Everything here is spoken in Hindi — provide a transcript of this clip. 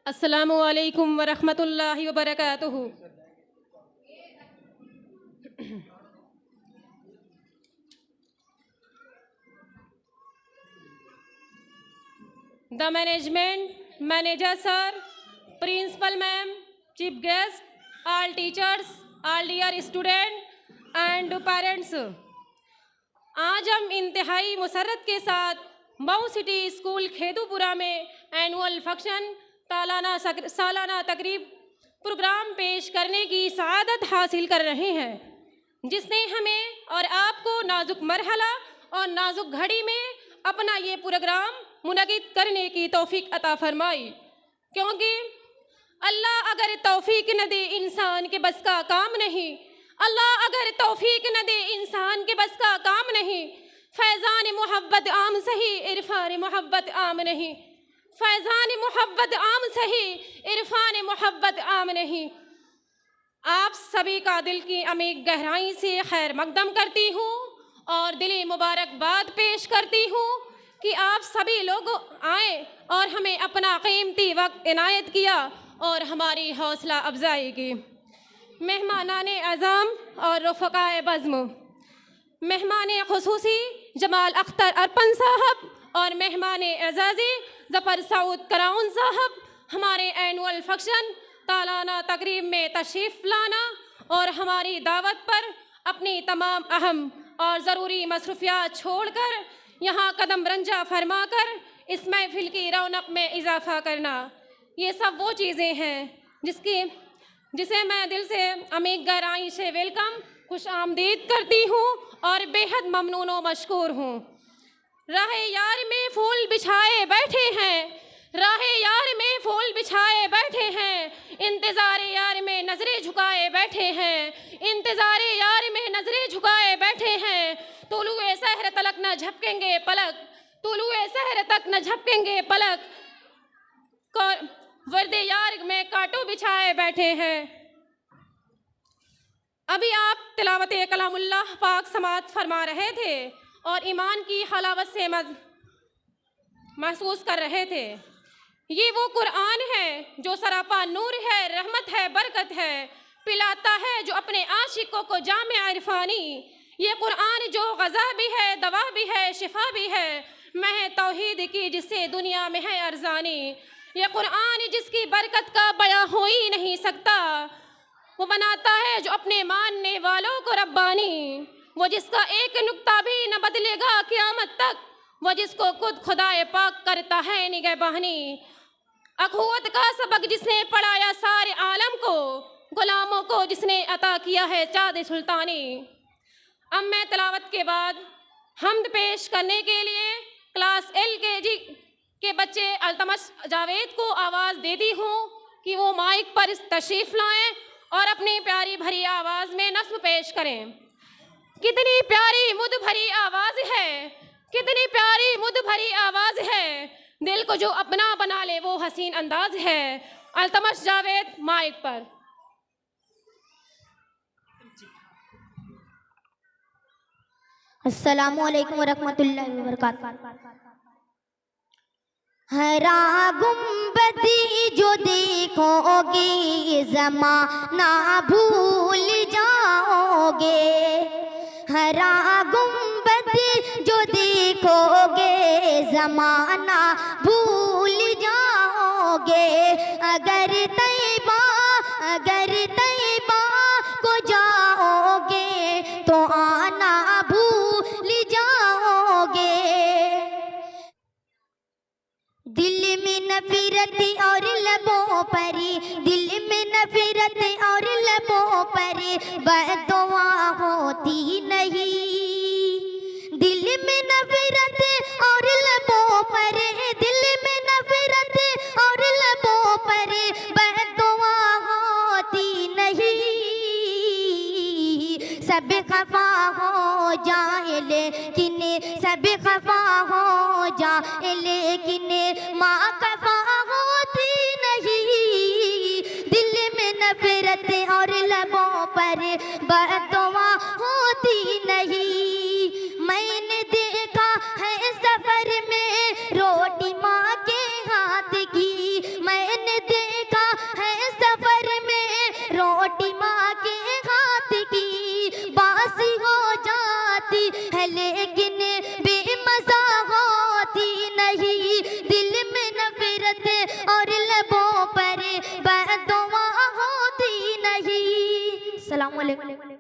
अस्सलामु अलैकुम वरहमतुल्लाहि वबरकातुहू। The management, manager sir, principal ma'am, chief guest, all teachers, all dear student and parents। आज हम इंतहाई मुसरत के साथ मऊ सिटी स्कूल खेदूपुरा में एनुअल फंक्शन सालाना तकरीब प्रोग्राम पेश करने की सआदत हासिल कर रहे हैं, जिसने हमें और आपको नाजुक मरहला और नाजुक घड़ी में अपना ये प्रोग्राम मुनक़िद करने की तौफीक अता फरमाई। क्योंकि अल्लाह अगर तौफीक न दे इंसान के बस का काम नहीं, अल्लाह अगर तौफीक न दे इंसान के बस का काम नहीं। फैज़ान मोहब्बत आम सही, इरफान मोहब्बत आम नहीं। फैज़ान मोहब्बत आम सही, इरफान मोहब्बत आम नहीं। आप सभी का दिल की अमीर गहराई से खैर मकदम करती हूँ और दिली मुबारकबाद पेश करती हूँ कि आप सभी लोग आए और हमें अपना कीमती वक्त इनायत किया और हमारी हौसला अफजाई की। मेहमानाने आज़ाम और रफ़क़ाए बज़्म, मेहमान खुसूसी जमाल अख्तर अरपन साहब और मेहमान एजाज़ी ज़फ़र सऊद कराउन साहब, हमारे एनुअल फंक्शन सालाना तकरीब में तशरीफ़ लाना और हमारी दावत पर अपनी तमाम अहम और ज़रूरी मसरूफ़ियात छोड़कर यहाँ कदम रंजा फरमा कर इस महफिल की रौनक में इजाफ़ा करना, ये सब वो चीज़ें हैं जिसे मैं दिल से अमीर गहराई से वेलकम खुश आमदीद करती हूँ और बेहद ममनून व मशकूर हूँ। राहे यार में फूल बिछाए बैठे हैं, राहे यार में फूल बिछाए बैठे हैं, इंतज़ारे यार में नज़रें झुकाए बैठे हैं, इंतज़ारे यार में नज़रें झुकाए बैठे हैं। तुलुए सहर तलक न झपकेंगे पलक, तुलुए सहर तक न झपकेंगे पलक, वर्दे यार में कांटों बिछाए बैठे हैं। अभी आप तिलावत कलामुल्लाह पाक समात फरमा रहे थे और ईमान की हलावत से महसूस कर रहे थे। ये वो कुरान है जो सरापा नूर है, रहमत है, बरकत है, पिलाता है जो अपने आशिकों को जामे इरफानी। ये कुरान जो ग़ज़ा भी है, दवा भी है, शिफा भी है, मह तौहीद की जिससे दुनिया में है अरज़ानी। ये कुरान जिसकी बरकत का बयां हो ही नहीं सकता, वो बनाता है जो अपने मानने वालों को रब्बानी। वो जिसका एक नुक्ता भी न बदलेगा क़यामत तक, वो जिसको खुद खुदाए पाक करता है निगहबानी। अख़ुवत का सबक जिसने पढ़ाया सारे आलम को, गुलामों को जिसने अता किया है चाँद सुल्तानी। अब मैं तिलावत के बाद हम्द पेश करने के लिए क्लास LKG के बच्चे अल्तमस जावेद को आवाज़ देती हूँ कि वो माइक पर तशरीफ़ लाएं और अपनी प्यारी भरी आवाज़ में नस्म पेश करें। कितनी प्यारी मुद भरी आवाज़ है, कितनी प्यारी मुद भरी आवाज़ है, दिल को जो अपना बना ले वो हसीन अंदाज है। अल्तमस जावेद माइक पर। अस्सलामु अलैकुम वरहमतुल्लाहि वबरकातुहू। हरा गुंबदी जो देखोगे ज़माना भूल जाओगे, हरा गुंबद जो देखोगे ज़माना भूल जाओगे। अगर तैबा को जाओगे तो आना भूल जाओगे। दिल में नफरत और लबों पर, दिल में नफरत और लबों पर बददुआ होती नहीं। दिल में नफरत और लबों पर, दिल में नफरत और लबों पर बददुआ होती नहीं। सब खफा हो जाए लेकिन, सब खफा हो जाए लेकिन माँ खफा होती नहीं। दिल में नफरत और लबों पर बददुआ होती नहीं। मैंने देखा है सफर में रोटी माँ के हाथ की, मैंने है लेकिन बेमज़ा होती नहीं, दिल में नफरत और लबों पर बददुआ होती नहीं। अस्सलाम वालेकुम।